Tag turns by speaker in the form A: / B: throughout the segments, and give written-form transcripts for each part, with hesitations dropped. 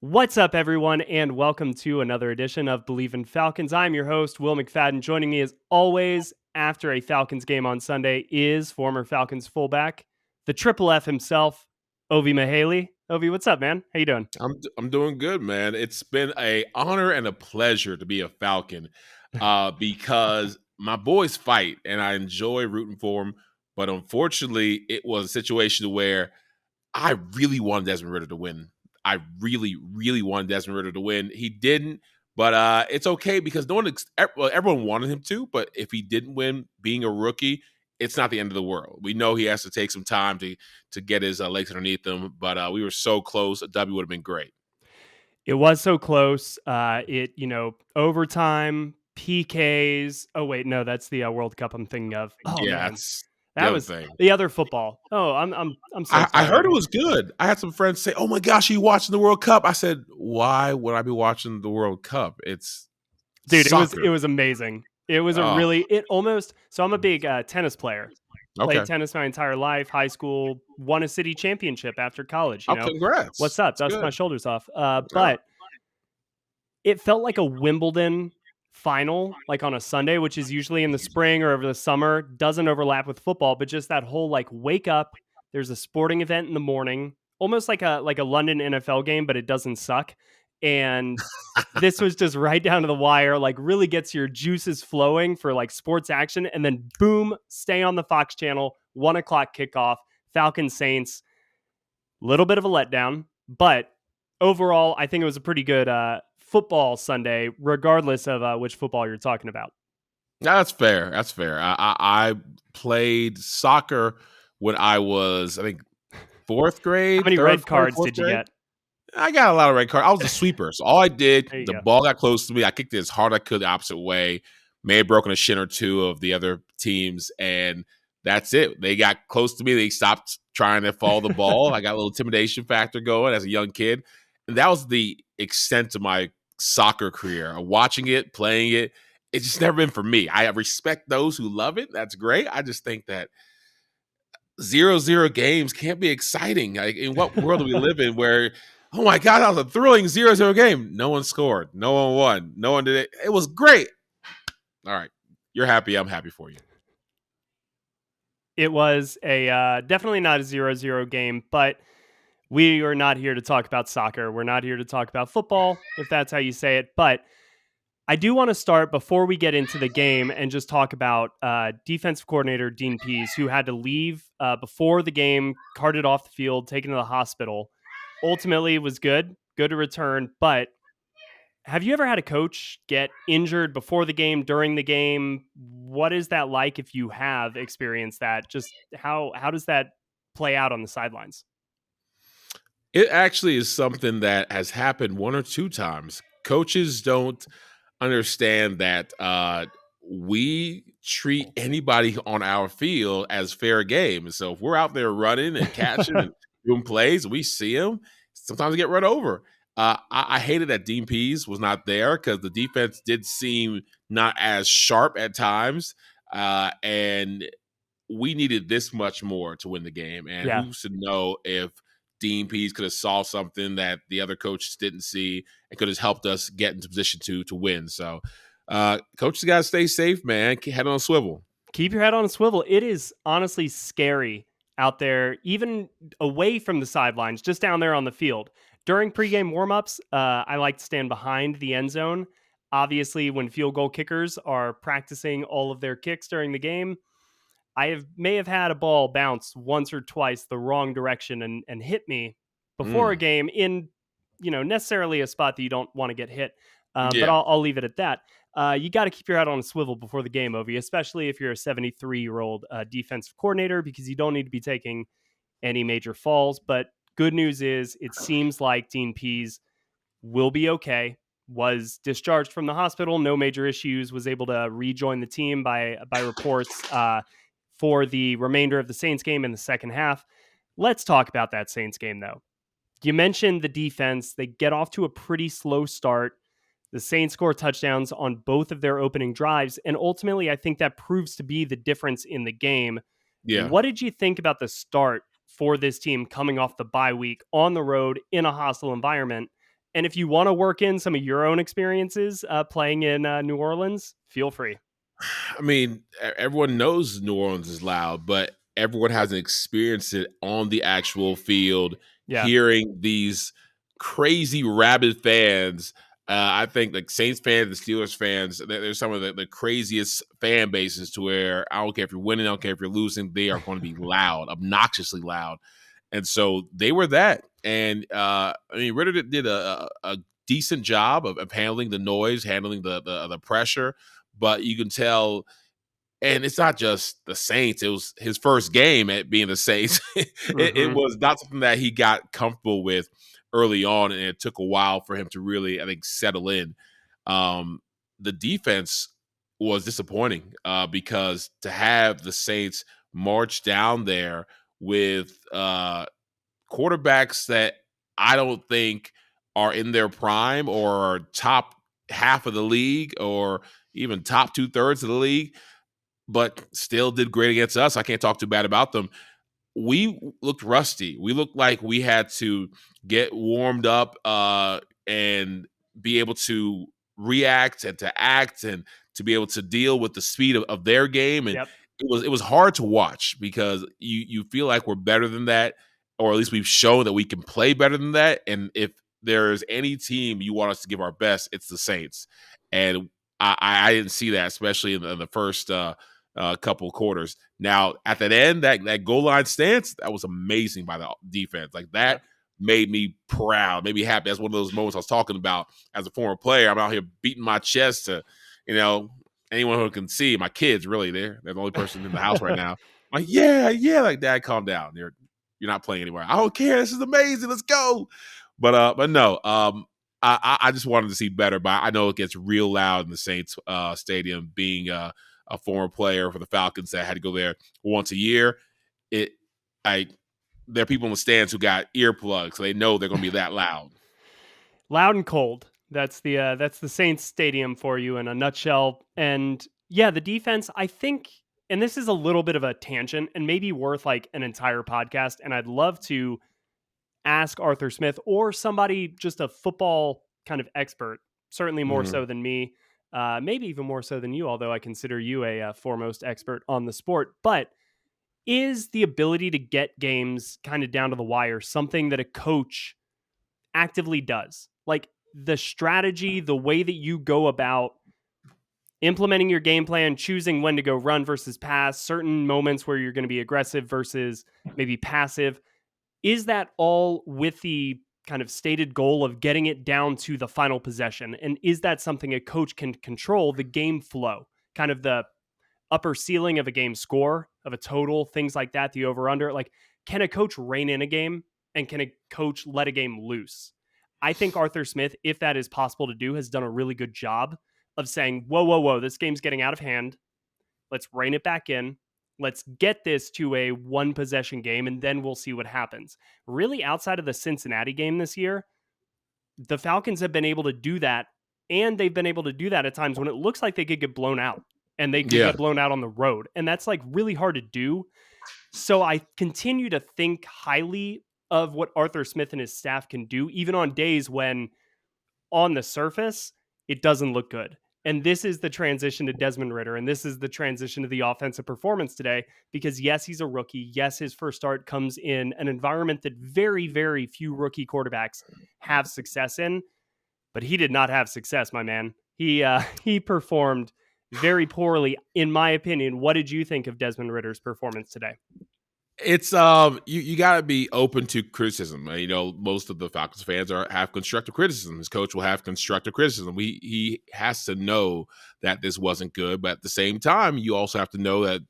A: What's up, everyone, and welcome to another edition of Believe in Falcons. I'm your host, Will McFadden. Joining me as always after a Falcons game on Sunday is former Falcons fullback, the Triple F himself, Ovie Mughelli. Ovie, what's up, man? How you doing?
B: I'm doing good, man. It's been a honor and a pleasure to be a Falcon because my boys fight and I enjoy rooting for them. But unfortunately, it was a situation where I really wanted Desmond Ridder to win. I really, really wanted Desmond Ridder to win. He didn't, but it's okay because everyone wanted him to. But if he didn't win, being a rookie, it's not the end of the world. We know he has to take some time to get his legs underneath him. But we were so close. A W would have been great.
A: It was so close. Overtime, PKs. Oh, wait, no, that's the World Cup I'm thinking of. Oh,
B: Yeah,
A: man.
B: that's the
A: That
B: other
A: was
B: thing.
A: the other football. Oh, I'm so
B: I heard it
A: sorry.
B: was good. I had some friends say, "Oh my gosh, are you watching the World Cup?" I said, "Why would I be watching the World Cup? It's
A: Dude,
B: soccer."
A: it was amazing. It was
B: Oh,
A: I'm a big tennis player. Played
B: okay.
A: tennis my entire life, high school, won a city championship after college,
B: Oh, congrats.
A: What's up?
B: That's
A: Dust my
B: good.
A: shoulders off.
B: Yeah.
A: But it felt like a Wimbledon final, like on a Sunday, which is usually in the spring or over the summer, doesn't overlap with football, but just that whole like wake up, there's a sporting event in the morning, almost like a London NFL game, but it doesn't suck. And this was just right down to the wire, like really gets your juices flowing for like sports action. And then boom, stay on the Fox channel, 1 o'clock kickoff, Falcons Saints, little bit of a letdown, but overall, I think it was a pretty good football Sunday, regardless of which football you're talking about.
B: That's fair. That's fair. I played soccer when I was, I think, fourth
A: How
B: grade,
A: many
B: third,
A: red
B: third,
A: cards
B: fourth
A: did you
B: grade.
A: get?
B: I got a lot of red cards. I was the sweeper. So all I did,
A: There you
B: the
A: go.
B: ball got close to me. I kicked it as hard as I could the opposite way. May have broken a shin or two of the other teams, and that's it. They got close to me. They stopped trying to follow the ball. I got a little intimidation factor going as a young kid. And that was the extent of my soccer career. Watching it, playing it, it's just never been for me. I respect those who love it. That's great. I just think that 0-0 games can't be exciting. Like, in what world do we live in where, oh my God, that was a thrilling 0-0 game? No one scored. No one won. No one did it. It was great. All right. You're happy. I'm happy for you.
A: It was a definitely not a 0-0 game, but we are not here to talk about soccer. We're not here to talk about football, if that's how you say it. But I do want to start before we get into the game and just talk about defensive coordinator Dean Pease, who had to leave before the game, carted off the field, taken to the hospital. Ultimately, it was good to return. But have you ever had a coach get injured before the game, during the game? What is that like if you have experienced that? Just how does that play out on the sidelines?
B: It actually is something that has happened one or two times. Coaches don't understand that we treat anybody on our field as fair game. So if we're out there running and catching and doing plays, we see them. Sometimes we get run over. I hated that Dean Pease was not there because the defense did seem not as sharp at times, and we needed this much more to win the game. And
A: Yeah.
B: who's to know if Dean Pease could have saw something that the other coaches didn't see and could have helped us get into position to win. So, coaches got to stay safe, man. Head on a swivel.
A: Keep your head on a swivel. It is honestly scary out there, even away from the sidelines, just down there on the field. During pregame warmups, I like to stand behind the end zone. Obviously, when field goal kickers are practicing all of their kicks during the game, may have had a ball bounce once or twice the wrong direction and hit me before a
B: Mm,
A: game in, necessarily a spot that you don't want to get hit. But
B: yeah.
A: I'll leave it at that. You got to keep your head on a swivel before the game, Ovi, especially if you're a 73-year-old defensive coordinator, because you don't need to be taking any major falls. But good news is it seems like Dean Pease will be okay. Was discharged from the hospital, no major issues, was able to rejoin the team by reports for the remainder of the Saints game in the second half. Let's talk about that Saints game, though. You mentioned the defense. They get off to a pretty slow start. The Saints score touchdowns on both of their opening drives, and ultimately, I think that proves to be the difference in the game.
B: Yeah.
A: What did you think about the start for this team coming off the bye week on the road in a hostile environment? And if you want to work in some of your own experiences playing in New Orleans, feel free.
B: I mean, everyone knows New Orleans is loud, but everyone hasn't experienced it on the actual field,
A: Yeah.
B: hearing these crazy rabid fans. I think like Saints fans and Steelers fans, there's some of the craziest fan bases to where I don't care if you're winning, I don't care if you're losing, they are going to be loud, obnoxiously loud. And so they were that. And I mean, Ridder did a decent job of handling the noise, handling the pressure, but you can tell. And it's not just the Saints. It was his first game at being the Saints. It was not something that he got comfortable with early on, and it took a while for him to really, I think, settle in. The defense was disappointing because to have the Saints march down there with quarterbacks that I don't think are in their prime or top half of the league or even top 2/3 of the league, but still did great against us. I can't talk too bad about them. We looked rusty. We looked like we had to get warmed up and be able to react and to act and to be able to deal with the speed of their game. And it was hard to watch because you feel like we're better than that, or at least we've shown that we can play better than that. And if there's any team you want us to give our best, it's the Saints. And I didn't see that, especially in the first couple quarters. Now, at that end, that goal line stance, that was amazing by the defense. Like that made me proud, made me happy. That's one of those moments I was talking about as a former player. I'm out here beating my chest to, anyone who can see, my kids really, they're the only person in the house right now. I'm like, yeah, like Dad, calm down. You're not playing anywhere. I don't care. This is amazing. Let's go. But no, I just wanted to see better, but I know it gets real loud in the Saints stadium being a former player for the Falcons that had to go there once a year. There are people in the stands who got earplugs, so they know they're going to be that loud.
A: Loud and cold. That's the Saints stadium for you in a nutshell. And yeah, the defense, I think, and this is a little bit of a tangent and maybe worth like an entire podcast. And I'd love to ask Arthur Smith or somebody, just a football kind of expert, certainly more so than me, maybe even more so than you, although I consider you a foremost expert on the sport. But is the ability to get games kind of down to the wire something that a coach actively does? Like the strategy, the way that you go about implementing your game plan, choosing when to go run versus pass, certain moments where you're going to be aggressive versus maybe passive. Is that all with the kind of stated goal of getting it down to the final possession? And is that something a coach can control, the game flow, kind of the upper ceiling of a game score, of a total, things like that, the over-under? Like, can a coach rein in a game and can a coach let a game loose? I think Arthur Smith, if that is possible to do, has done a really good job of saying, whoa, this game's getting out of hand. Let's rein it back in. Let's get this to a one possession game, and then we'll see what happens. Really, outside of the Cincinnati game this year, the Falcons have been able to do that, and they've been able to do that at times when it looks like they could get blown out, and they could get blown out on the road. And that's like really hard to do. So I continue to think highly of what Arthur Smith and his staff can do, even on days when on the surface, it doesn't look good. And this is the transition to Desmond Ridder, and this is the transition to the offensive performance today, because yes, he's a rookie. Yes, his first start comes in an environment that very, very few rookie quarterbacks have success in, but he did not have success, my man. He performed very poorly, in my opinion. What did you think of Desmond Ridder's performance today?
B: It's you got to be open to criticism. Most of the Falcons fans have constructive criticism. His coach will have constructive criticism. He has to know that this wasn't good, but at the same time, you also have to know that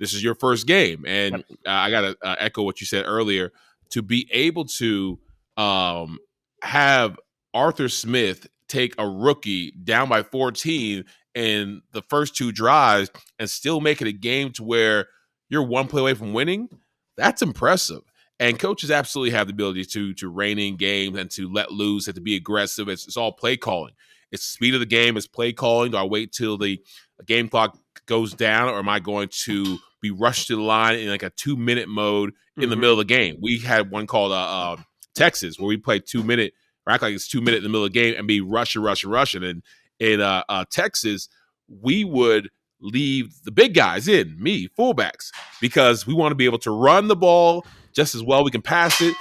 B: this is your first game. And I got to echo what you said earlier. To be able to have Arthur Smith take a rookie down by 14 in the first two drives and still make it a game to where you're one play away from winning, that's impressive. And coaches absolutely have the ability to rein in games and to let loose and to be aggressive. It's all play calling. It's the speed of the game. It's play calling. Do I wait till the game clock goes down, or am I going to be rushed to the line in like a 2-minute mode in the middle of the game? We had one called Texas where we played 2 minute, or act like it's 2 minutes in the middle of the game and be rushing. And in Texas, we would leave the big guys in, me, fullbacks, because we want to be able to run the ball just as well. We can pass it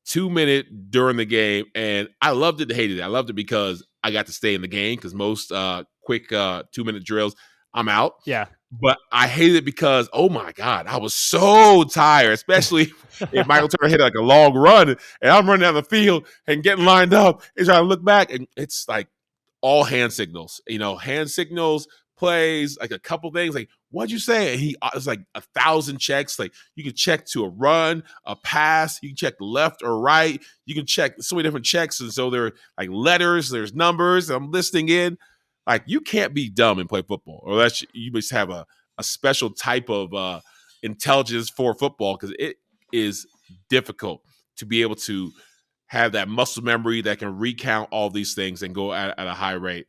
B: 2 minute during the game. And I loved it and hated it. I loved it because I got to stay in the game because most quick 2 minute drills, I'm out.
A: Yeah.
B: But I hated it because, oh my God, I was so tired, especially if Michael Turner hit like a long run and I'm running down the field and getting lined up and trying to look back. And it's like all hand signals, plays, like a couple things, like, what'd you say? And it's like 1,000 checks. Like you can check to a run, a pass, you can check left or right, you can check so many different checks. And so there are like letters, there's numbers, I'm listening in. Like you can't be dumb and play football, or you must have a special type of intelligence for football, because it is difficult to be able to have that muscle memory that can recount all these things and go at a high rate.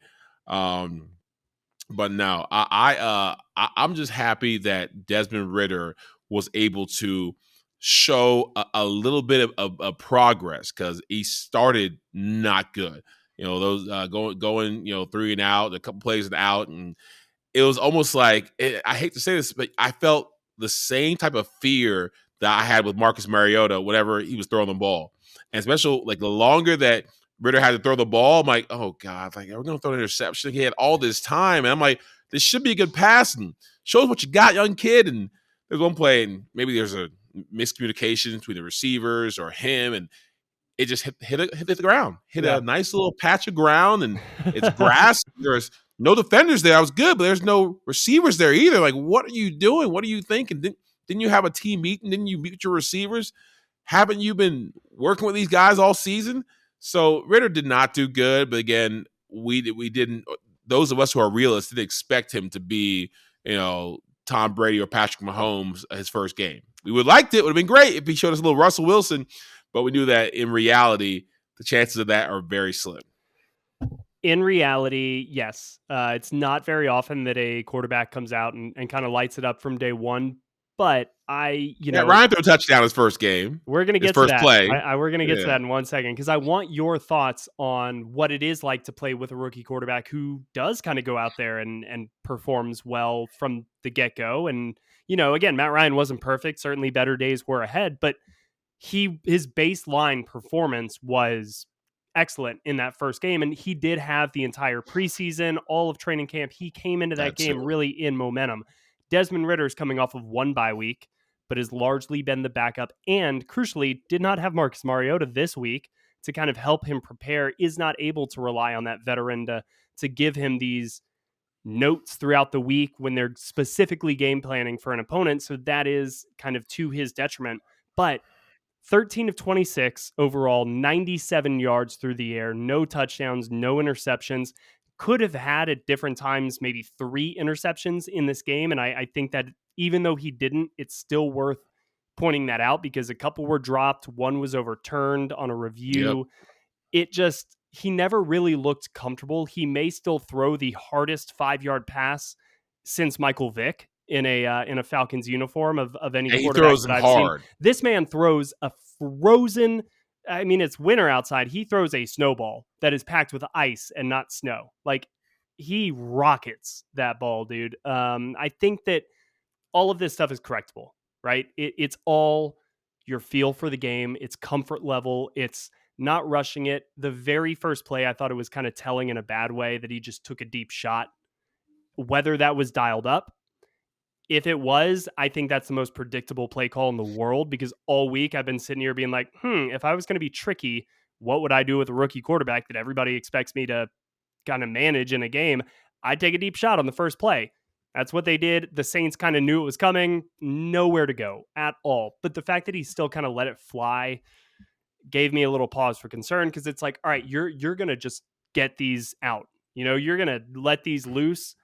B: But no, I'm just happy that Desmond Ridder was able to show a little bit of progress, because he started not good. Those going 3 and out, a couple plays and out, and it was almost like, I hate to say this, but I felt the same type of fear that I had with Marcus Mariota whenever he was throwing the ball, and especially like the longer that Ridder had to throw the ball, I'm like, oh God, like, are we going to throw an interception? He had all this time, and I'm like, this should be a good pass, and shows what you got, young kid. And there's one play, and maybe there's a miscommunication between the receivers or him, and it just hit the ground, a nice little patch of ground, and it's grass. There's no defenders there. I was good, but there's no receivers there either. Like, what are you doing? What are you thinking? Didn't you have a team meeting? Didn't you meet your receivers? Haven't you been working with these guys all season? So Ridder did not do good, but again, we didn't. Those of us who are realists didn't expect him to be, Tom Brady or Patrick Mahomes his first game. We would have liked it. It would have been great if he showed us a little Russell Wilson, but we knew that in reality, the chances of that are very slim.
A: In reality, yes. It's not very often that a quarterback comes out and kind of lights it up from day one. But Ryan
B: threw a touchdown his first game.
A: We're going to get
B: to
A: that.
B: Play.
A: We're going to get to that in 1 second, because I want your thoughts on what it is like to play with a rookie quarterback who does kind of go out there and performs well from the get-go. And, again, Matt Ryan wasn't perfect. Certainly better days were ahead, but his baseline performance was excellent in that first game. And he did have the entire preseason, all of training camp. He came into that game really in momentum. Desmond Ridder is coming off of 1 bye week, but has largely been the backup, and crucially did not have Marcus Mariota this week to kind of help him prepare, is not able to rely on that veteran to give him these notes throughout the week when they're specifically game planning for an opponent. So that is kind of to his detriment. But 13 of 26 overall, 97 yards through the air, no touchdowns, no interceptions. Could have had at different times maybe 3 interceptions in this game. And I think that even though he didn't, it's still worth pointing that out, because a couple were dropped. One was overturned on a review. Yep. He never really looked comfortable. He may still throw the hardest 5-yard pass since Michael Vick in a Falcons uniform of any quarterback. He throws that I've hard. Seen. This man throws a frozen, it's winter outside. He throws a snowball that is packed with ice and not snow. Like, he rockets that ball, dude. I think that all of this stuff is correctable, right? It's all your feel for the game. It's comfort level. It's not rushing it. The very first play, I thought it was kind of telling in a bad way that he just took a deep shot. Whether that was dialed up, if it was, I think that's the most predictable play call in the world, because all week I've been sitting here being like, if I was going to be tricky, what would I do with a rookie quarterback that everybody expects me to kind of manage in a game? I'd take a deep shot on the first play. That's what they did. The Saints kind of knew it was coming. Nowhere to go at all. But the fact that he still kind of let it fly gave me a little pause for concern, because it's like, all right, you're going to just get these out. You're going to let these loose.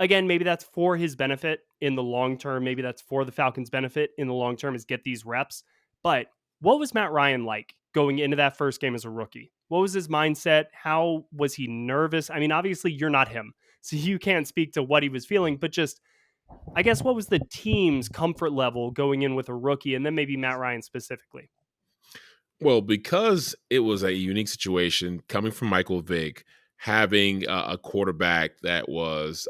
A: Again, maybe that's for his benefit in the long term. Maybe that's for the Falcons' benefit in the long term, is get these reps. But what was Matt Ryan like going into that first game as a rookie? What was his mindset? How was he nervous? Obviously you're not him, so you can't speak to what he was feeling, but just, I guess, what was the team's comfort level going in with a rookie, and then maybe Matt Ryan specifically?
B: Well, because it was a unique situation coming from Michael Vick, having a quarterback that was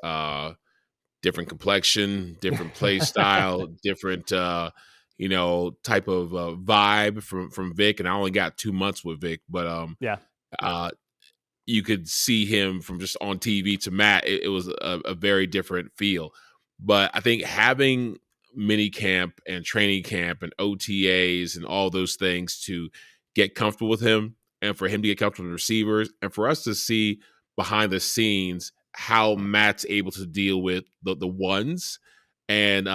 B: different complexion, different play style, different type of vibe from Vic. And I only got 2 months with Vic, but
A: Yeah.
B: uh, you could see him from just on TV to Matt. It was a very different feel. But I think having mini camp and training camp and OTAs and all those things to get comfortable with him and for him to get comfortable with receivers and for us to see behind the scenes how Matt's able to deal with the ones and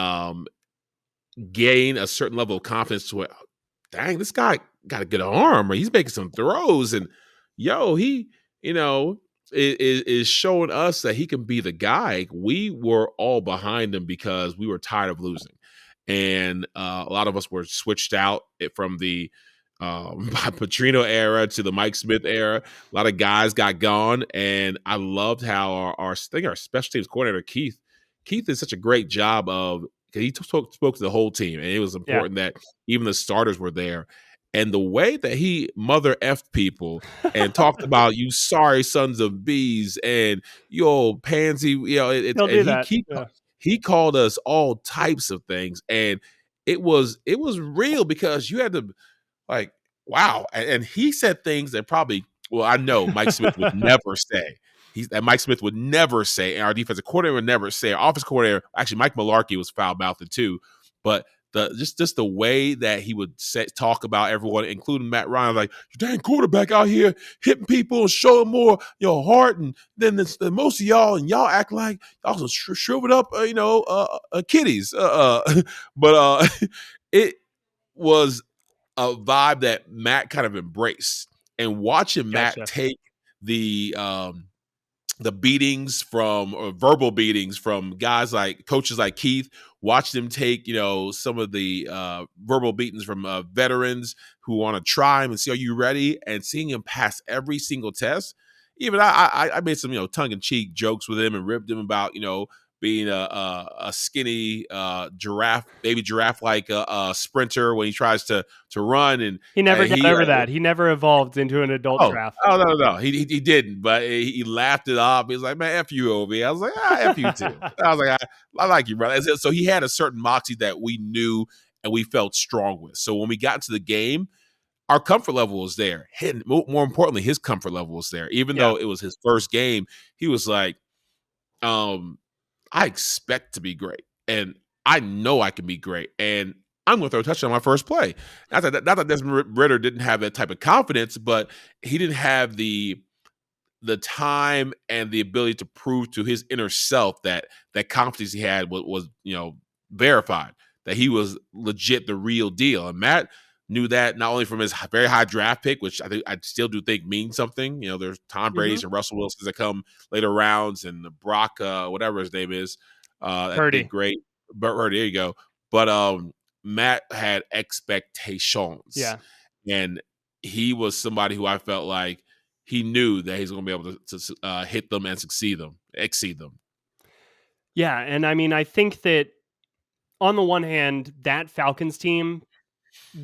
B: gain a certain level of confidence to it. Dang, this guy got a good arm, or he's making some throws, and he, is showing us that he can be the guy. We were all behind him because we were tired of losing, and a lot of us were switched out from the Petrino era to the Mike Smith era. A lot of guys got gone, and I loved how our special teams coordinator Keith did such a great job of because he spoke to the whole team, and it was
A: Yeah.
B: important that even the starters were there. And the way that he mother effed people and talked about you sorry sons of bees and you old pansy,
A: He'll
B: and
A: do that. Yeah.
B: he called us all types of things, and it was real because you had to like, wow. And he said things that probably, well, I know Mike Smith would never say. Mike Smith would never say, and our defensive coordinator would never say, our offensive coordinator, actually Mike Mularkey was foul mouthed too. But just the way that he would talk about everyone, including Matt Ryan, like, you dang quarterback out here hitting people and showing more heart, and then most of y'all, and y'all act like y'all some shriveled up, kitties. But it was a vibe that Matt kind of embraced, and watching Matt
A: Gotcha.
B: take the beatings from or verbal beatings from guys like coaches like Keith, watch them take some of the verbal beatings from veterans who want to try him and see, are you ready, and seeing him pass every single test. Even I made some tongue-in-cheek jokes with him and ribbed him about being a skinny baby giraffe like a sprinter when he tries to run, and
A: He never got
B: he
A: over that. He never evolved into an adult
B: oh,
A: giraffe.
B: oh no, he didn't, but he laughed it off. He was like, "Man, f you, Obi." I was like, "F you too." I was like, I like you, brother." So he had a certain moxie that we knew and we felt strong with. So when we got into the game, our comfort level was there. And more importantly, his comfort level was there. Even
A: Yeah.
B: though it was his first game, he was like, I expect to be great, and I know I can be great, and I'm going to throw a touchdown on my first play. Not that Desmond Ridder didn't have that type of confidence, but he didn't have the time and the ability to prove to his inner self that confidence he had was verified, that he was legit the real deal. And Matt knew that not only from his very high draft pick, which I still do think means something. There's Tom Brady's and Russell Wilson's that come later rounds, and the Brock, whatever his name is, that did
A: Purdy.
B: great. But there you go. But Matt had expectations.
A: Yeah.
B: And he was somebody who I felt like he knew that he's going to be able to hit them and exceed them.
A: Yeah. And I mean, I think that on the one hand, that Falcons team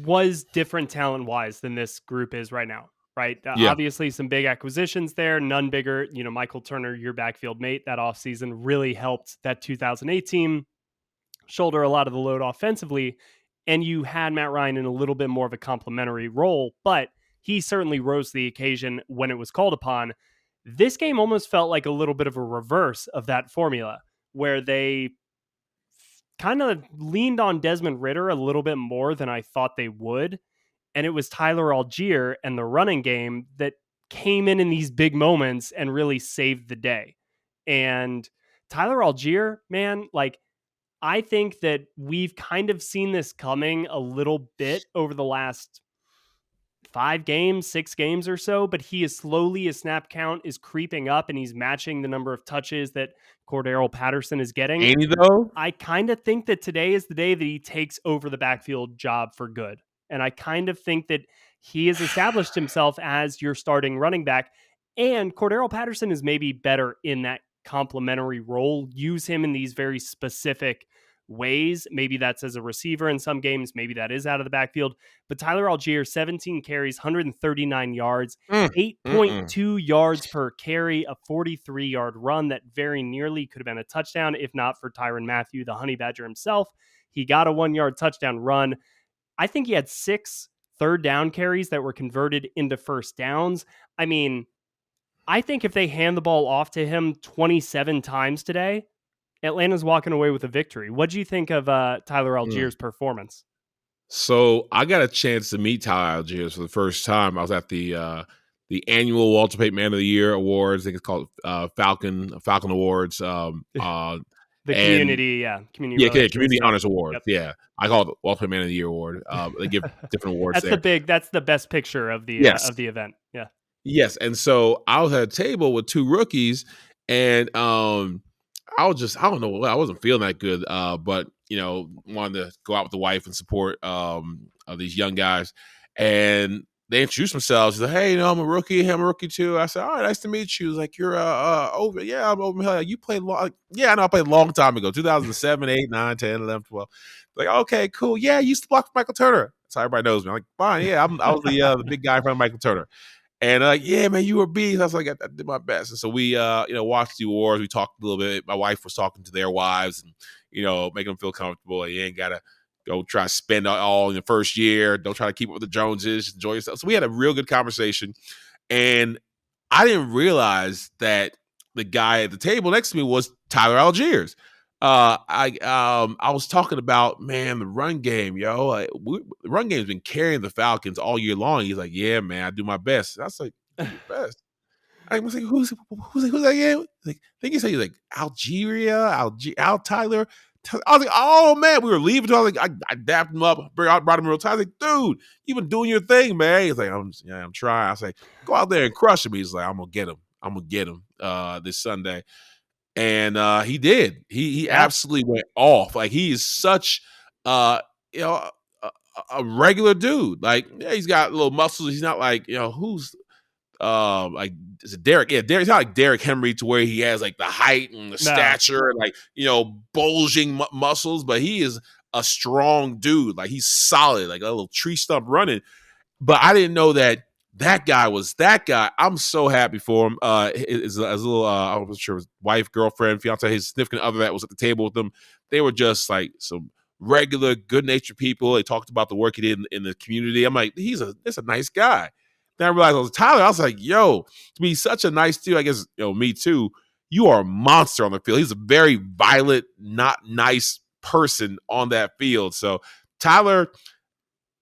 A: was different talent wise than this group is right now. Right.
B: Yeah.
A: Obviously, some big acquisitions there, none bigger. Michael Turner, your backfield mate that offseason, really helped that 2008 team shoulder a lot of the load offensively. And you had Matt Ryan in a little bit more of a complimentary role, but he certainly rose to the occasion when it was called upon. This game almost felt like a little bit of a reverse of that formula, where they kind of leaned on Desmond Ridder a little bit more than I thought they would. And it was Tyler Allgeier and the running game that came in these big moments and really saved the day. And Tyler Allgeier, man, like, I think that we've kind of seen this coming a little bit over the last 6 games or so, but he is slowly, his snap count is creeping up and he's matching the number of touches that Cordero Patterson is getting.
B: Ain't he though?
A: I kind of think that today is the day that he takes over the backfield job for good. And I kind of think that he has established himself as your starting running back. And Cordero Patterson is maybe better in that complementary role. Use him in these very specific ways. Maybe that's as a receiver in some games. Maybe that is out of the backfield. But Tyler Allgeier, 17 carries, 139 yards,
B: Mm, mm-mm.
A: 8.2 yards per carry, a 43-yard run that very nearly could have been a touchdown if not for Tyrann Mathieu, the Honey Badger himself. He got a 1-yard touchdown run. I think he had 6 third down carries that were converted into first downs. I mean, I think if they hand the ball off to him 27 times today, Atlanta's walking away with a victory. What do you think of Tyler
B: Mm.
A: Allgeier's performance?
B: So I got a chance to meet Tyler Allgeier for the first time. I was at the annual Walter Payton Man of the Year Awards. I think it's called Falcon Awards.
A: The
B: and
A: community relations
B: Community
A: stuff.
B: Honors Awards.
A: Yep.
B: Yeah, I call it Walter Payton Man of the Year Award. They give different awards there.
A: That's the best picture of the
B: Yes,
A: event. Yeah.
B: yes. And so I was at a table with 2 rookies, and I don't know, I wasn't feeling that good, but wanted to go out with the wife and support of these young guys, and they introduced themselves. He's like, "Hey, I'm a rookie. I'm a rookie too." I said, "All right, nice to meet you." He's like, "You're over?" "Yeah, I'm Ovie Mughelli." "You played long?" "Yeah, I know. I played a long time ago, 2007, 8, 9, 10, 11, 12." Like, "Okay, cool. Yeah, you used to block for Michael Turner." So everybody knows me. I'm like, "Fine, yeah, I was the big guy in front of Michael Turner." And yeah, man, you were beast. I was like, I did my best. And so we, watched the awards. We talked a little bit. My wife was talking to their wives and, making them feel comfortable. You ain't got to go try to spend it all in the first year. Don't try to keep up with the Joneses. Just enjoy yourself. So we had a real good conversation. And I didn't realize that the guy at the table next to me was Tyler Allgeier. I was talking about, man, the run game, the run game's been carrying the Falcons all year long. He's like, "Yeah, man, I do my best." And I was like, "Do your best." I was like, "Who's that again?" Like, I think he said, he's like, Al Tyler. I was like, "Oh man," we were leaving. So I was like, I dapped him up, brought him real tight. I was like, "Dude, you've been doing your thing, man." He's like, I'm trying." I was like, "Go out there and crush him." He's like, "I'm gonna get him this Sunday." And he did. He
A: Yeah.
B: absolutely went off. Like, he is such you know a regular dude. Like, yeah, he's got little muscles. He's not like, who's like, is it Derek? Yeah, Derek. He's not like Derek Henry to where he has like the height and the
A: No.
B: stature and like, bulging muscles, but he is a strong dude. Like, he's solid, like a little tree stump running. But I didn't know that guy was that guy. I'm so happy for him. His little, I wasn't sure his wife, girlfriend, fiance, his significant other that was at the table with them. They were just like some regular, good-natured people. They talked about the work he did in the community. I'm like, that's a nice guy. Then I realized it was Tyler. I was like, yo, to be such a nice dude, I guess, me too. You are a monster on the field. He's a very violent, not nice person on that field. So Tyler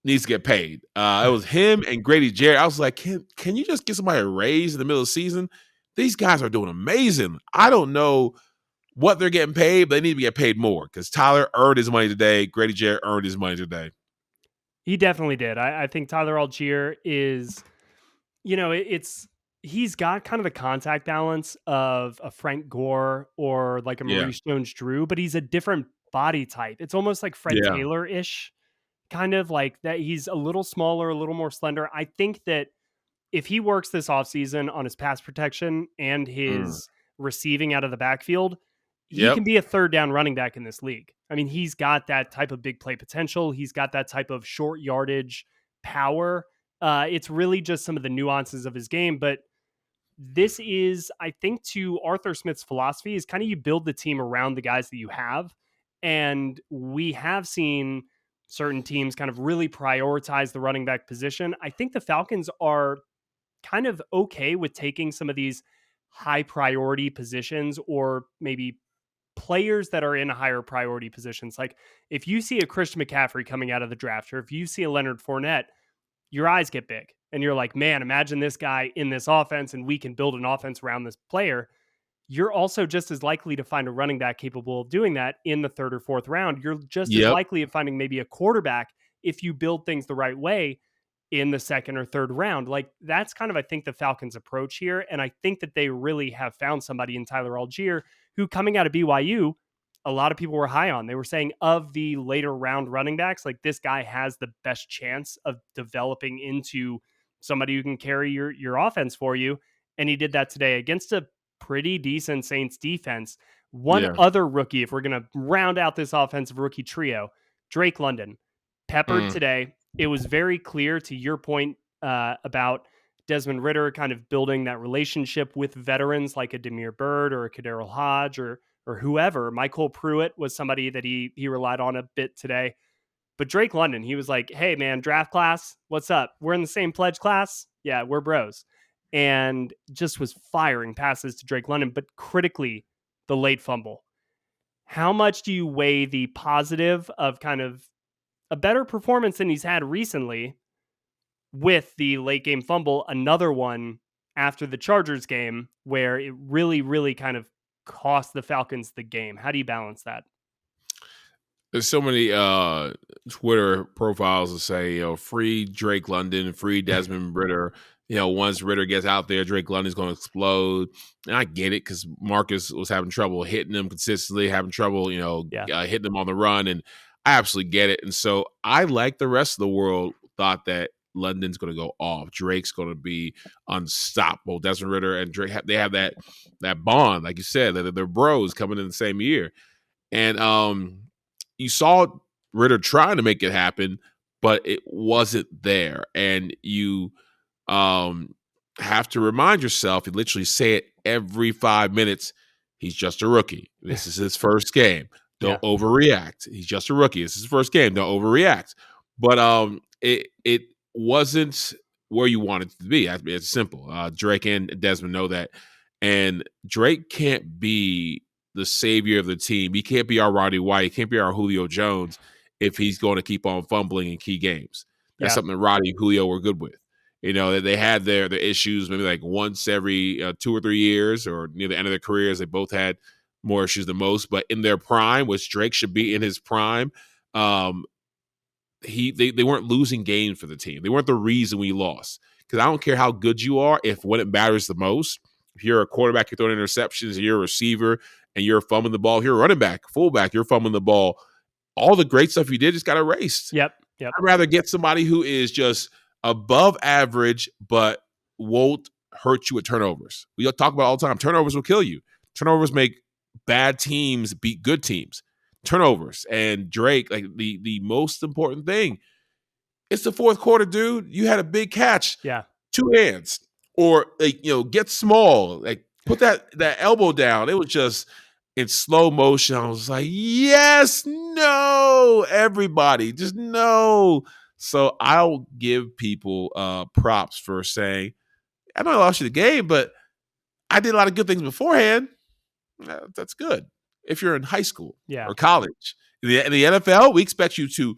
B: needs to get paid. It was him and Grady Jarrett. I was like, can you just give somebody a raise in the middle of the season? These guys are doing amazing. I don't know what they're getting paid, but they need to get paid more because Tyler earned his money today. Grady Jarrett earned his money today.
A: He definitely did. I think Tyler Allgeier is, he's got kind of the contact balance of a Frank Gore or like a Maurice Jones-Drew, but he's a different body type. It's almost like Fred Taylor-ish, kind of like that. He's a little smaller, a little more slender. I think that if he works this offseason on his pass protection and his receiving out of the backfield, he can be a third down running back in this league. I mean, he's got that type of big play potential. He's got that type of short yardage power. It's really just some of the nuances of his game. But this is, I think, to Arthur Smith's philosophy is kind of you build the team around the guys that you have. And we have seen certain teams kind of really prioritize the running back position. I think the Falcons are kind of okay with taking some of these high priority positions or maybe players that are in higher priority positions. Like if you see a Christian McCaffrey coming out of the draft, or if you see a Leonard Fournette, your eyes get big and you're like, man, imagine this guy in this offense and we can build an offense around this player. You're also just as likely to find a running back capable of doing that in the third or fourth round. You're just as likely of finding maybe a quarterback if you build things the right way in the second or third round. Like that's kind of, I think, the Falcons' approach here. And I think that they really have found somebody in Tyler Allgeier who, coming out of BYU, a lot of people were high on. They were saying of the later round running backs, like this guy has the best chance of developing into somebody who can carry your offense for you. And he did that today against a pretty decent Saints defense. One
B: Yeah.
A: other rookie, if we're going to round out this offensive rookie trio, Drake London, peppered today. It was very clear, to your point about Desmond Ridder kind of building that relationship with veterans like a Demir Bird or a Kaderil Hodge or whoever. Michael Pruitt was somebody that he relied on a bit today. But Drake London, he was like, hey, man, draft class, what's up? We're in the same pledge class. Yeah, we're bros. And just was firing passes to Drake London, but critically, the late fumble. How much do you weigh the positive of kind of a better performance than he's had recently with the late game fumble, another one after the Chargers game where it really, really kind of cost the Falcons the game? How do you balance that?
B: There's so many Twitter profiles that say, free Drake London, free Desmond Ridder. Once Ridder gets out there, Drake London's going to explode. And I get it because Marcus was having trouble hitting him consistently, having trouble, hitting him on the run. And I absolutely get it. And so I, like the rest of the world, thought that London's going to go off. Drake's going to be unstoppable. Desmond Ridder and Drake, they have that bond, like you said, that they're bros coming in the same year. And you saw Ridder trying to make it happen, but it wasn't there. And you have to remind yourself, you literally say it every 5 minutes, he's just a rookie. This is his first game. Don't overreact. He's just a rookie. This is his first game. Don't overreact. But it wasn't where you wanted it to be. It's simple. Drake and Desmond know that. And Drake can't be the savior of the team. He can't be our Roddy White. He can't be our Julio Jones if he's going to keep on fumbling in key games. That's something that Roddy and Julio were good with. They had their issues maybe like once every 2 or 3 years or near the end of their careers. They both had more issues than most. But in their prime, which Drake should be in his prime, they weren't losing games for the team. They weren't the reason we lost. Because I don't care how good you are, if when it matters the most, if you're a quarterback, you're throwing interceptions, and you're a receiver, and you're fumbling the ball, if you're a running back, fullback, you're fumbling the ball, all the great stuff you did just got erased.
A: Yep.
B: I'd rather get somebody who is just above average but won't hurt you with turnovers. We talk about all the time. Turnovers will kill you. Turnovers make bad teams beat good teams. Turnovers. And Drake, like the most important thing, it's the fourth quarter, dude. You had a big catch.
A: Yeah.
B: 2 hands. Or get small. Like put that elbow down. It was just in slow motion. I was like, yes, no, everybody, just no. So I'll give people props for saying, I know I lost you the game, but I did a lot of good things beforehand. That's good. If you're in high school or college. In the NFL, we expect you to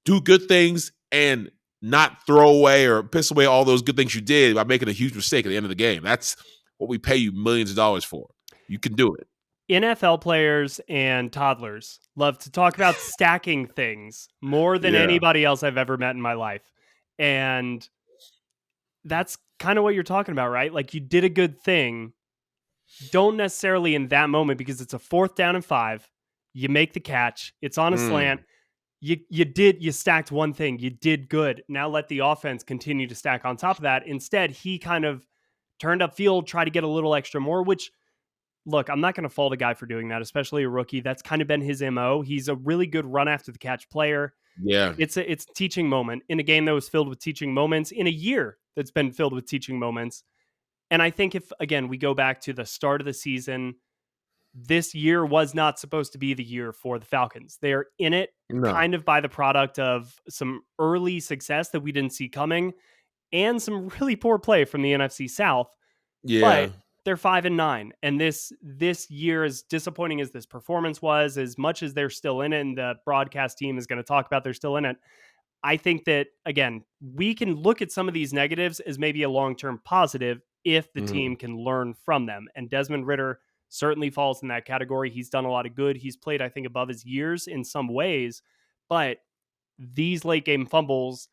B: do good things and not throw away or piss away all those good things you did by making a huge mistake at the end of the game. That's what we pay you millions of dollars for. You can do it.
A: NFL players and toddlers love to talk about stacking things more than anybody else I've ever met in my life. And that's kind of what you're talking about, right? Like you did a good thing. Don't necessarily in that moment, because it's a 4th down and 5. You make the catch. It's on a slant. You stacked one thing. You did good. Now let the offense continue to stack on top of that. Instead, he kind of turned upfield, tried to get a little extra more, which, look, I'm not going to fault a guy for doing that, especially a rookie. That's kind of been his MO. He's a really good run after the catch player.
B: Yeah.
A: It's a teaching moment in a game that was filled with teaching moments, in a year that's been filled with teaching moments. And I think if, again, we go back to the start of the season, this year was not supposed to be the year for the Falcons. They're in it kind of by the product of some early success that we didn't see coming and some really poor play from the NFC South.
B: Yeah.
A: But they're 5-9. And this year, as disappointing as this performance was, as much as they're still in it, and the broadcast team is going to talk about they're still in it, I think that, again, we can look at some of these negatives as maybe a long-term positive if the team can learn from them. And Desmond Ridder certainly falls in that category. He's done a lot of good. He's played, I think, above his years in some ways. But these late game fumbles,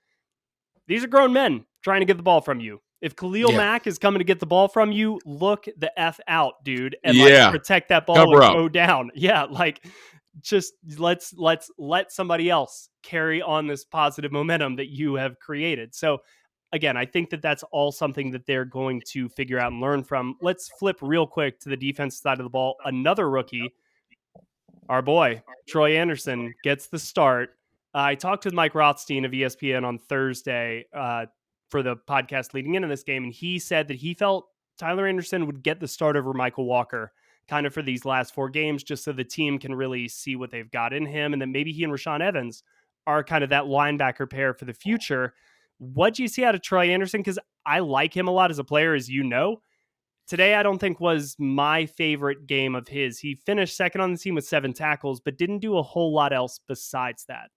A: these are grown men trying to get the ball from you. If Khalil Mack is coming to get the ball from you, look the F out, dude, and protect that ball and go down. Yeah, just let's let somebody else carry on this positive momentum that you have created. So again, I think that that's all something that they're going to figure out and learn from. Let's flip real quick to the defensive side of the ball. Another rookie, our boy, Troy Anderson, gets the start. I talked with Mike Rothstein of ESPN on Thursday for the podcast leading into this game, and he said that he felt Tyler Anderson would get the start over Michael Walker kind of for these last 4 games, just so the team can really see what they've got in him, and then maybe he and Rashaan Evans are kind of that linebacker pair for the future. What do you see out of Troy Anderson? Because I like him a lot as a player, as you know. Today, I don't think was my favorite game of his. He finished second on the team with 7 tackles, but didn't do a whole lot else besides that.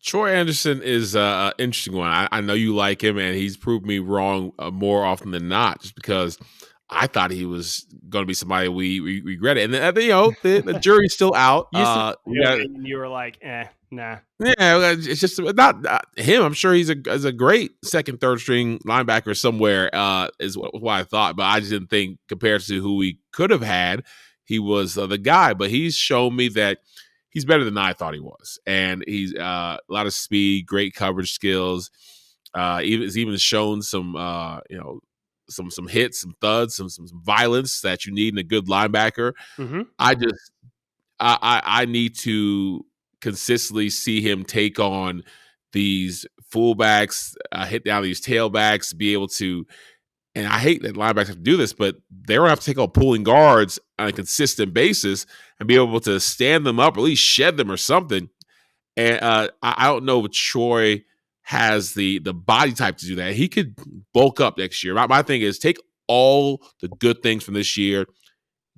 B: Troy Anderson is an interesting one. I know you like him, and he's proved me wrong more often than not, just because I thought he was going to be somebody we regret it. And the jury's still out.
A: You were like, nah.
B: Yeah, it's just not him. I'm sure he's a great second, third string linebacker somewhere. Is what I thought, but I just didn't think compared to who we could have had, he was the guy. But he's shown me that he's better than I thought he was, and he's a lot of speed, great coverage skills. He's even shown some some hits, some thuds, some violence that you need in a good linebacker.
A: Mm-hmm.
B: I need to consistently see him take on these fullbacks, hit down these tailbacks, be able to. And I hate that linebackers have to do this, but they're going to have to take on pulling guards on a consistent basis and be able to stand them up, or at least shed them or something. And I don't know if Troy has the body type to do that. He could bulk up next year. My thing is take all the good things from this year,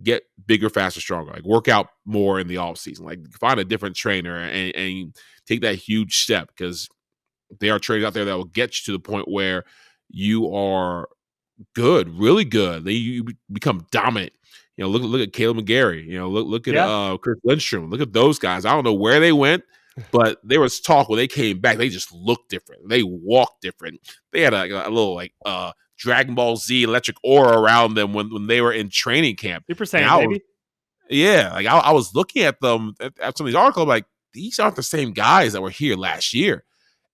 B: get bigger, faster, stronger, like work out more in the off season, like find a different trainer and take that huge step, because there are trainers out there that will get you to the point where you are good, really good. You become dominant. Look at Caleb McGarry. Look at Chris Lindstrom. Look at those guys. I don't know where they went, but there was talk when they came back. They just looked different. They walked different. They had a little Dragon Ball Z electric aura around them when they were in training camp.
A: Super Saiyan, baby.
B: I was looking at them at some of these articles, like, these aren't the same guys that were here last year.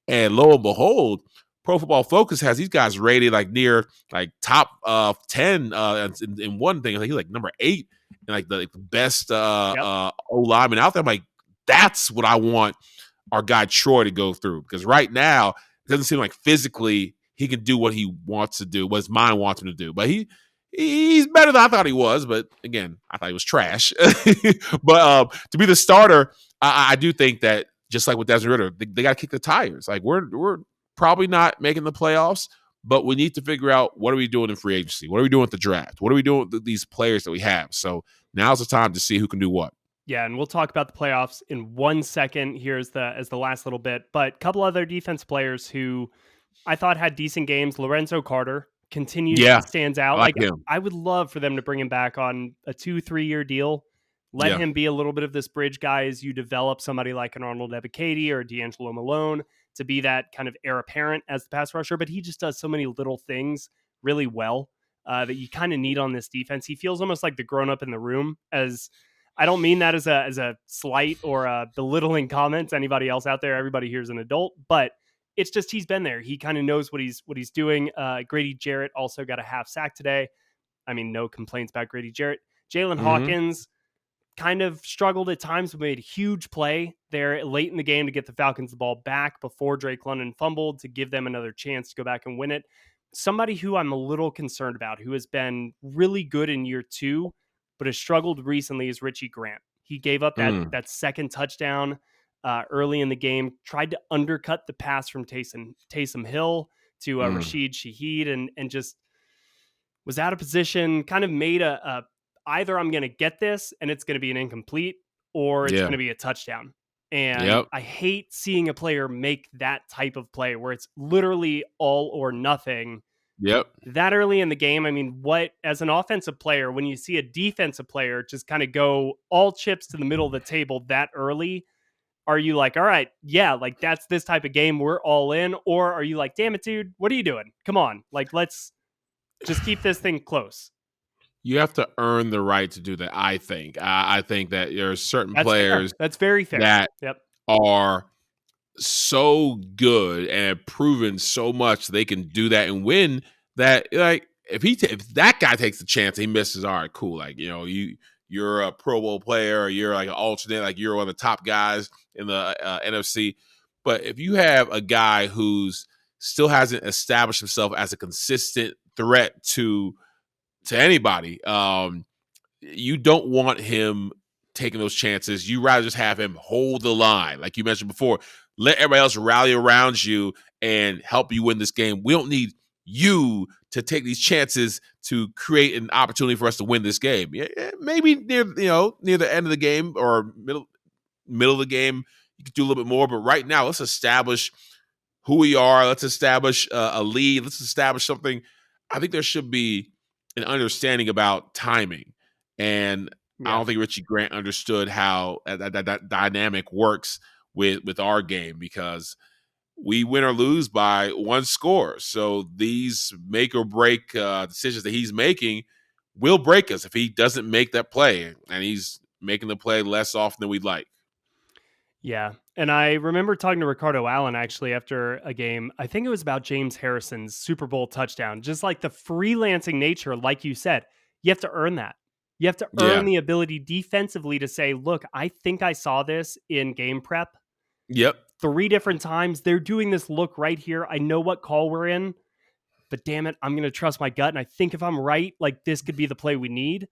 B: And lo and behold, Pro Football Focus has these guys rated near top 10 in one thing. I think he's number 8 and the best O lineman out there. I'm like, that's what I want our guy Troy to go through, because right now it doesn't seem like physically he can do what he wants to do, what his mind wants him to do. But he's better than I thought he was. But again, I thought he was trash. But to be the starter, I do think that just like with Desmond Ridder, they got to kick the tires. We're probably not making the playoffs, but we need to figure out, what are we doing in free agency? What are we doing with the draft? What are we doing with these players that we have? So now's the time to see who can do what.
A: Yeah, and we'll talk about the playoffs in 1 second here as the last little bit. But a couple other defense players who I thought had decent games. Lorenzo Carter continues to stands out.
B: I like him.
A: I would love for them to bring him back on a 2-3 year deal. Let him be a little bit of this bridge guy as you develop somebody like an Arnold Ebiketie or D'Angelo Malone to be that kind of heir apparent as the pass rusher. But he just does so many little things really well that you kind of need on this defense. He feels almost like the grown up in the room. As I don't mean that as a slight or a belittling comment to anybody else out there. Everybody here is an adult, but it's just he's been there. He kind of knows what he's doing. Grady Jarrett also got a half sack today. I mean, no complaints about Grady Jarrett. Jalen Hawkins kind of struggled at times, but made a huge play there late in the game to get the Falcons the ball back before Drake London fumbled to give them another chance to go back and win it. Somebody who I'm a little concerned about, who has been really good in year 2, but has struggled recently, is Richie Grant. He gave up that second touchdown early in the game, tried to undercut the pass from Taysom Hill to Rashid Shaheed and just was out of position, kind of made a either I'm going to get this and it's going to be an incomplete, or it's going to be a touchdown. And I hate seeing a player make that type of play where it's literally all or nothing. That early in the game. I mean, what, as an offensive player, when you see a defensive player just kind of go all chips to the middle of the table that early, are you like, all right, that's this type of game, we're all in? Or are you like, damn it, dude, what are you doing? Come on. Let's just keep this thing close.
B: You have to earn the right to do that, I think. I think that there are certain players
A: that's very fair.
B: That are so good and have proven so much they can do that and win that, like, if that guy takes the chance and he misses, all right, cool. Like, you're a Pro Bowl player, or you're like an alternate, like you're one of the top guys in the NFC. But if you have a guy who's still hasn't established himself as a consistent threat to anybody, you don't want him taking those chances. You rather just have him hold the line, like you mentioned before. Let everybody else rally around you and help you win this game. We don't need you to take these chances to create an opportunity for us to win this game. Yeah, maybe near the end of the game or middle of the game, you could do a little bit more. But right now, let's establish who we are. Let's establish a lead. Let's establish something. I think there should be an understanding about timing. And I don't think Richie Grant understood how that dynamic works with our game, because we win or lose by one score. So these make or break decisions that he's making will break us if he doesn't make that play, and he's making the play less often than we'd like.
A: Yeah. And I remember talking to Ricardo Allen actually after a game. I think it was about James Harrison's Super Bowl touchdown. Just like the freelancing nature, like you said, you have to earn that. You have to earn the ability defensively to say, look, I think I saw this in game prep.
B: Yep.
A: 3 different times. They're doing this look right here. I know what call we're in, but damn it, I'm going to trust my gut. And I think if I'm right, like this could be the play we need.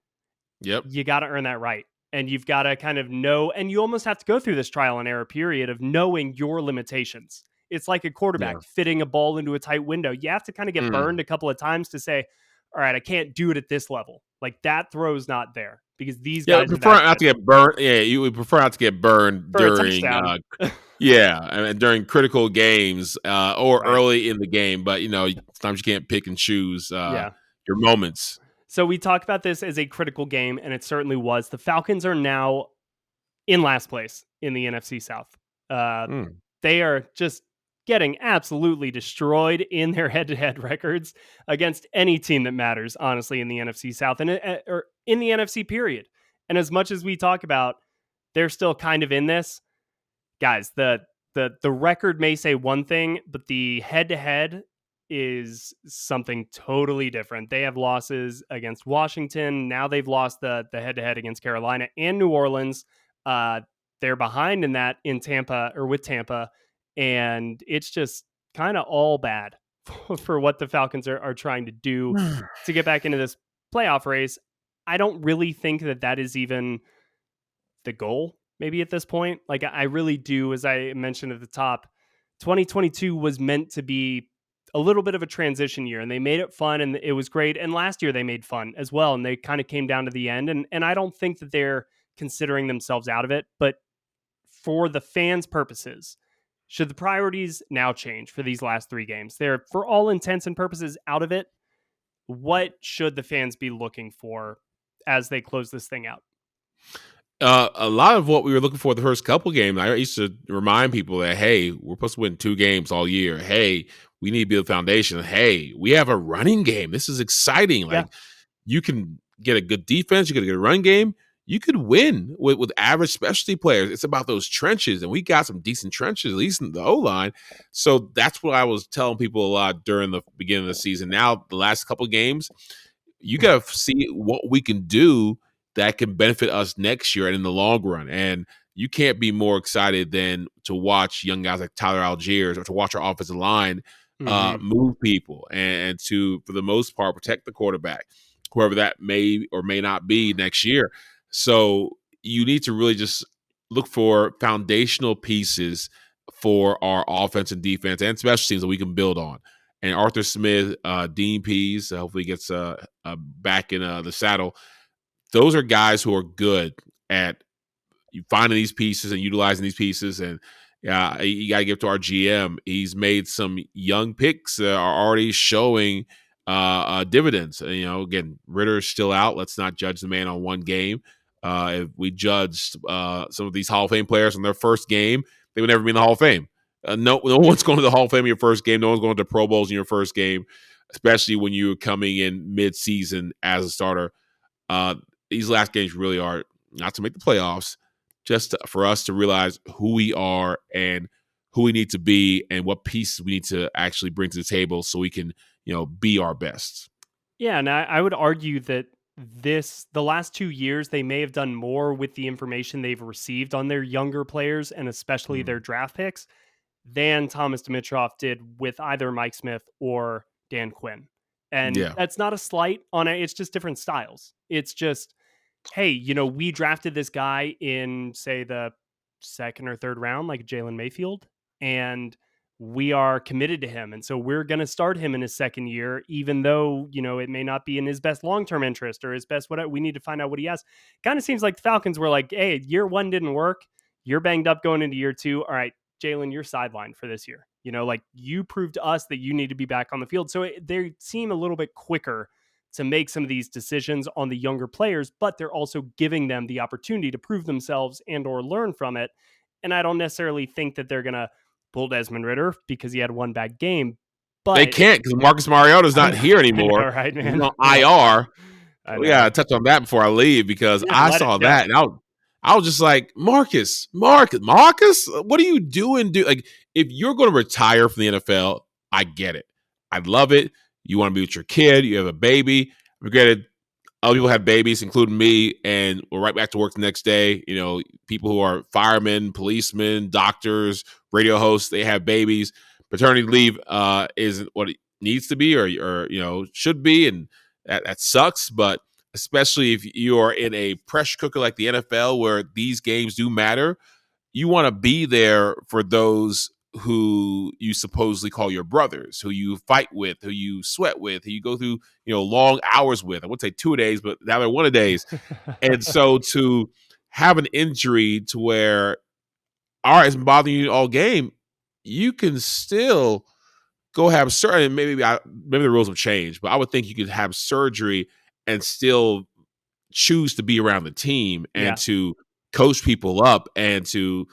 B: Yep.
A: You got to earn that right. And you've got to kind of know, and you almost have to go through this trial and error period of knowing your limitations. It's like a quarterback fitting a ball into a tight window. You have to kind of get burned a couple of times to say, all right, I can't do it at this level. Like that throw's not there because these guys
B: prefer not to get burned. Yeah, you would prefer not to get burned during and during critical games or early in the game. But sometimes you can't pick and choose your moments.
A: So we talk about this as a critical game, and it certainly was. The Falcons are now in last place in the NFC South. They are just getting absolutely destroyed in their head-to-head records against any team that matters, honestly, in the NFC South or in the NFC period. And as much as we talk about, they're still kind of in this. Guys, the record may say one thing, but the head-to-head is something totally different. They have losses against Washington. Now they've lost the head-to-head against Carolina and New Orleans. They're behind in that with Tampa. And it's just kind of all bad for what the Falcons are trying to do to get back into this playoff race. I don't really think that is even the goal, maybe at this point. Like I really do, as I mentioned at the top, 2022 was meant to be a little bit of a transition year, and they made it fun, and it was great. And last year they made fun as well, and they kind of came down to the end. And I don't think that they're considering themselves out of it, but for the fans' purposes, should the priorities now change for these last 3 games? They're, for all intents and purposes, out of it. What should the fans be looking for as they close this thing out?
B: A lot of what we were looking for the first couple games, I used to remind people that, hey, we're supposed to win 2 games all year. Hey, we need to build a foundation. Hey, we have a running game. This is exciting. Like, you can get a good defense. You can get a run game. You could win with average specialty players. It's about those trenches, and we got some decent trenches, at least in the O-line. So that's what I was telling people a lot during the beginning of the season. Now, the last couple of games, you got to see what we can do that can benefit us next year and in the long run. And you can't be more excited than to watch young guys like Tyler Allgeier or to watch our offensive line move people and to, for the most part, protect the quarterback, whoever that may or may not be next year. So you need to really just look for foundational pieces for our offense and defense and special teams that we can build on. And Arthur Smith, Dean Pease, hopefully gets back in the saddle. Those are guys who are good at finding these pieces and utilizing these pieces. And you got to give to our GM. He's made some young picks that are already showing dividends. Again, Ridder is still out. Let's not judge the man on one game. If we judged some of these Hall of Fame players on their first game, they would never be in the Hall of Fame. No one's going to the Hall of Fame in your first game. No one's going to Pro Bowls in your first game, especially when you're coming in mid-season as a starter. These last games really are not to make the playoffs, just for us to realize who we are and who we need to be and what pieces we need to actually bring to the table so we can, be our best.
A: Yeah, and I would argue that the last 2 years, they may have done more with the information they've received on their younger players and especially their draft picks than Thomas Dimitroff did with either Mike Smith or Dan Quinn. And
B: Yeah.
A: that's not a slight on it. It's just different styles. It's just, hey, we drafted this guy in, say, the second or third round, like Jalen Mayfield, and we are committed to him. And so we're going to start him in his second year, even though, it may not be in his best long-term interest or his best whatever. We need to find out what he has. Kind of seems like the Falcons were like, hey, year one didn't work. You're banged up going into year two. All right, Jalen, you're sidelined for this year. Like you proved to us that you need to be back on the field. So they seem a little bit quicker to make some of these decisions on the younger players, but they're also giving them the opportunity to prove themselves and or learn from it. And I don't necessarily think that they're going to pull Desmond Ridder because he had one bad game. But
B: they can't because Marcus Mariota's not here anymore.
A: I know, right, man?
B: He's on IR. We gotta touch on that before I leave because I saw that and I was just like, Marcus, what are you doing? Like, if you're going to retire from the NFL, I get it. I love it. You want to be with your kid. You have a baby. Regretted. Other people have babies, including me, and we're right back to work the next day. People who are firemen, policemen, doctors, radio hosts, they have babies. Paternity leave isn't what it needs to be or should be, and that sucks. But especially if you are in a pressure cooker like the NFL where these games do matter, you want to be there for those who you supposedly call your brothers, who you fight with, who you sweat with, who you go through, long hours with. I wouldn't say 2 days, but now they're 1 days. And so to have an injury to where, all right, it's been bothering you all game, you can still go have surgery. Maybe the rules have changed, but I would think you could have surgery and still choose to be around the team and to coach people up and to,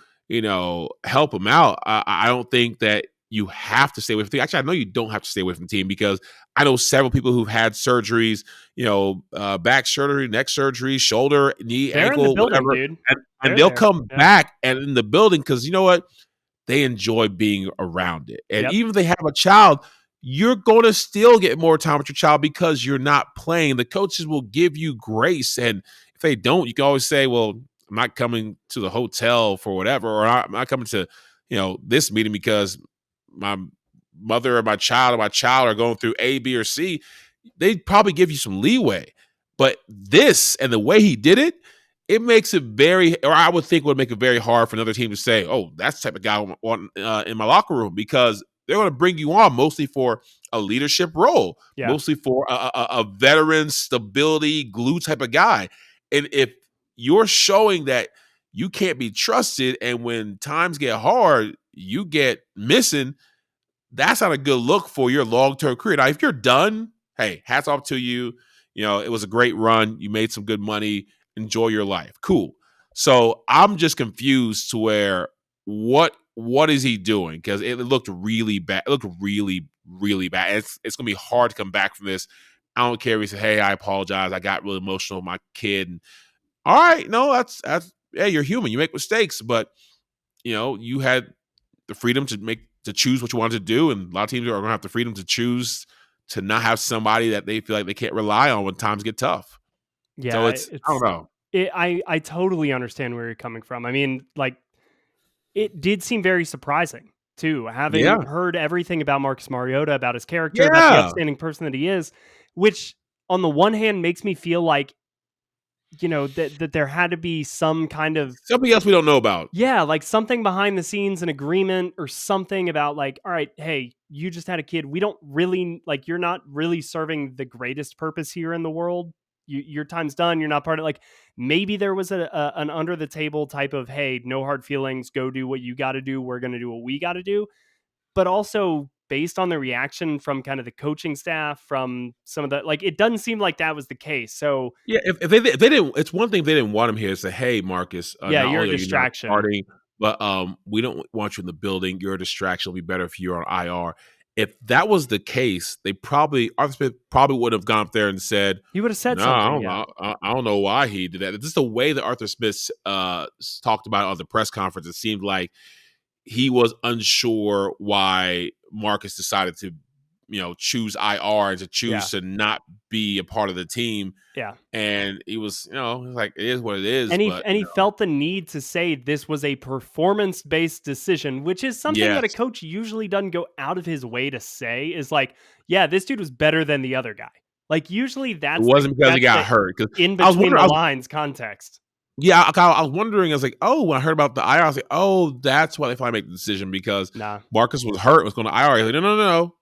B: help them out. I don't think that you have to stay away from the team. Actually, I know you don't have to stay away from the team because I know several people who've had surgeries, back surgery, neck surgery, shoulder, knee,
A: They're
B: ankle,
A: in the building,
B: whatever.
A: dude.
B: And they'll come back and in the building because you know what? They enjoy being around it. And even if they have a child, you're going to still get more time with your child because you're not playing. The coaches will give you grace. And if they don't, you can always say, well, I'm not coming to the hotel for whatever, or I'm not coming to, this meeting because my mother or my child are going through A, B, or C. They'd probably give you some leeway. But this and the way he did it, it makes it I would think would make it very hard for another team to say, oh, that's the type of guy I want in my locker room, because they're going to bring you on mostly for a leadership role, mostly for a veteran stability glue type of guy. And if you're showing that you can't be trusted and when times get hard, you get missing, that's not a good look for your long-term career. Now, if you're done, hey, hats off to you. It was a great run. You made some good money. Enjoy your life. Cool. So I'm just confused to where what is he doing? Because it looked really bad. It looked really, really bad. It's going to be hard to come back from this. I don't care if he said, hey, I apologize. I got really emotional with my kid. And, all right. No, that's you're human. You make mistakes. But, you had the freedom to choose what you wanted to do. And a lot of teams are going to have the freedom to choose to not have somebody that they feel like they can't rely on when times get tough.
A: Yeah.
B: So it's I don't know.
A: I totally understand where you're coming from. I mean, like, it did seem very surprising, too, having heard everything about Marcus Mariota, about his character, about the outstanding person that he is, which on the one hand makes me feel like, that there had to be some kind of
B: something else we don't know about.
A: Yeah, like something behind the scenes, an agreement or something about like, all right, hey, you just had a kid. We don't really you're not really serving the greatest purpose here in the world. Your time's done. You're not part of maybe there was an under the table type of, hey, no hard feelings. Go do what you got to do. We're going to do what we got to do. But also based on the reaction from kind of the coaching staff, from some of the, it doesn't seem like that was the case. So
B: yeah, if they didn't, it's one thing if they didn't want him here to say, hey, Marcus,
A: you're a distraction.
B: But we don't want you in the building. You're a distraction. It'll be better if you're on IR. If that was the case, Arthur Smith probably would have gone up there and said,
A: he would have said something.
B: I don't know why he did that. Just the way that Arthur Smith talked about it on the press conference, it seemed like he was unsure why Marcus decided to, choose IR and to choose to not be a part of the team.
A: Yeah.
B: And he was, like, it is what it is.
A: And
B: but
A: he felt the need to say this was a performance-based decision, which is something that a
B: yes,
A: coach usually doesn't go out of his way to say, is like, yeah, this dude was better than the other guy. Like, usually
B: it
A: that's
B: wasn't because he got
A: the
B: hurt. Because
A: in
B: I was
A: between
B: wondering,
A: the lines context.
B: yeah, I was wondering. I was like, oh, when I heard about the IR, I was like, oh, that's why they finally made the decision because
A: Nah.
B: Marcus was hurt, was going to IR. Like, no.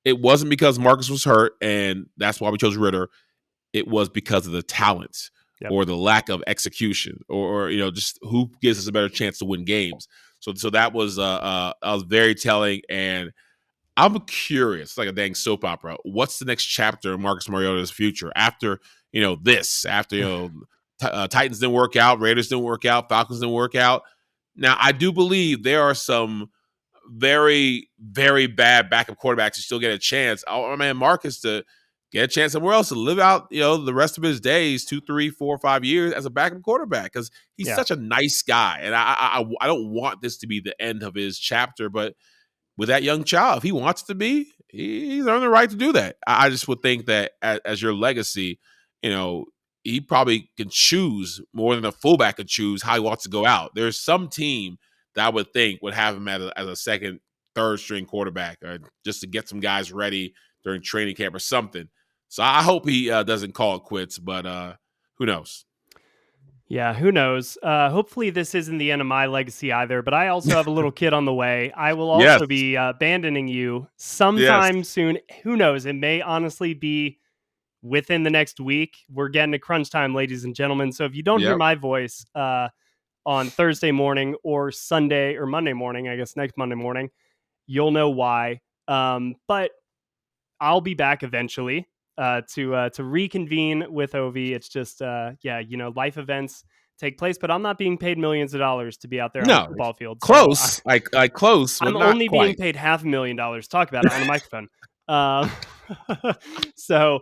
B: It wasn't because Marcus was hurt, and that's why we chose Ridder. It was because of the talent or the lack of execution, or just who gives us a better chance to win games. So that was very telling, and I'm curious, like a dang soap opera. What's the next chapter in Marcus Mariota's future after this? After Titans didn't work out, Raiders didn't work out, Falcons didn't work out. Now I do believe there are some very, very bad backup quarterbacks who still get a chance. Oh man, Marcus to get a chance somewhere else to live out, the rest of his days, 2, 3, 4, 5 years as a backup quarterback because he's such a nice guy, and I don't want this to be the end of his chapter. But with that young child, if he wants to be, he's earned the right to do that. I just would think that as your legacy, he probably can choose more than a fullback could choose how he wants to go out. There's some team that I would think would have him as a second, third string quarterback, or just to get some guys ready during training camp or something. So I hope he doesn't call it quits, but who knows?
A: Yeah, who knows? Hopefully this isn't the end of my legacy either, but I also have a little kid on the way. I will
B: Yes.
A: also be abandoning you
B: Yes.
A: sometime soon. Who knows? It may honestly be within the next week. We're getting to crunch time, ladies and gentlemen. So if you don't hear my voice on Thursday morning or Sunday or Monday morning, I guess next Monday morning, you'll know why. But I'll be back eventually to reconvene with Ovie. It's just life events take place, but I'm not being paid millions of dollars to be out there on a football field.
B: Close,
A: So
B: like close, but
A: I'm
B: not
A: only
B: quite.
A: being paid $500,000 to talk about it on a microphone. So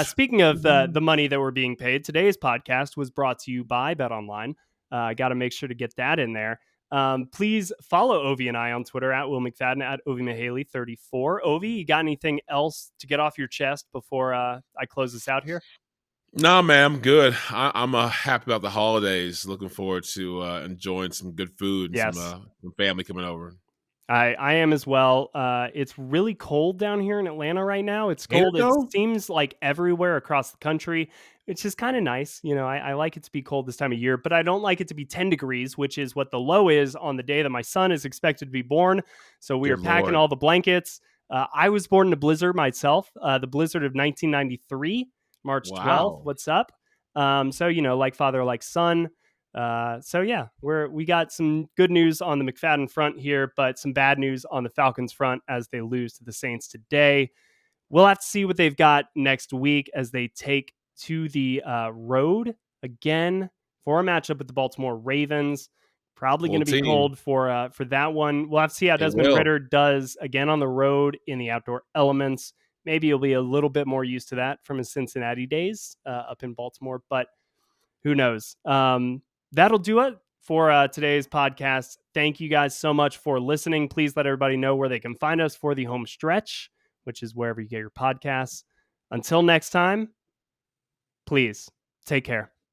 A: speaking of the money that we're being paid, today's podcast was brought to you by BetOnline. I got to make sure to get that in there. Please follow Ovie and I on Twitter at Will McFadden, at Ovie Mughelli 34. Ovie, you got anything else to get off your chest before I close this out here?
B: No, man, I'm good. I'm happy about the holidays. Looking forward to enjoying some good food and
A: Yes.
B: some family coming over.
A: I am as well. It's really cold down here in Atlanta right now. It's cold. It seems like everywhere across the country. It's just kind of nice. I like it to be cold this time of year, but I don't like it to be 10 degrees, which is what the low is on the day that my son is expected to be born. So we are packing all the blankets. I was born in a blizzard myself, the blizzard of 1993, March 12th. What's up? So, like father, like son. We got some good news on the McFadden front here, but some bad news on the Falcons front as they lose to the Saints today. We'll have to see what they've got next week as they take to the road again for a matchup with the Baltimore Ravens. Probably going to be cold for that one. We'll have to see how Desmond Ridder does again on the road in the outdoor elements. Maybe he'll be a little bit more used to that from his Cincinnati days up in Baltimore, but who knows? That'll do it for today's podcast. Thank you guys so much for listening. Please let everybody know where they can find us for the home stretch, which is wherever you get your podcasts. Until next time, please take care.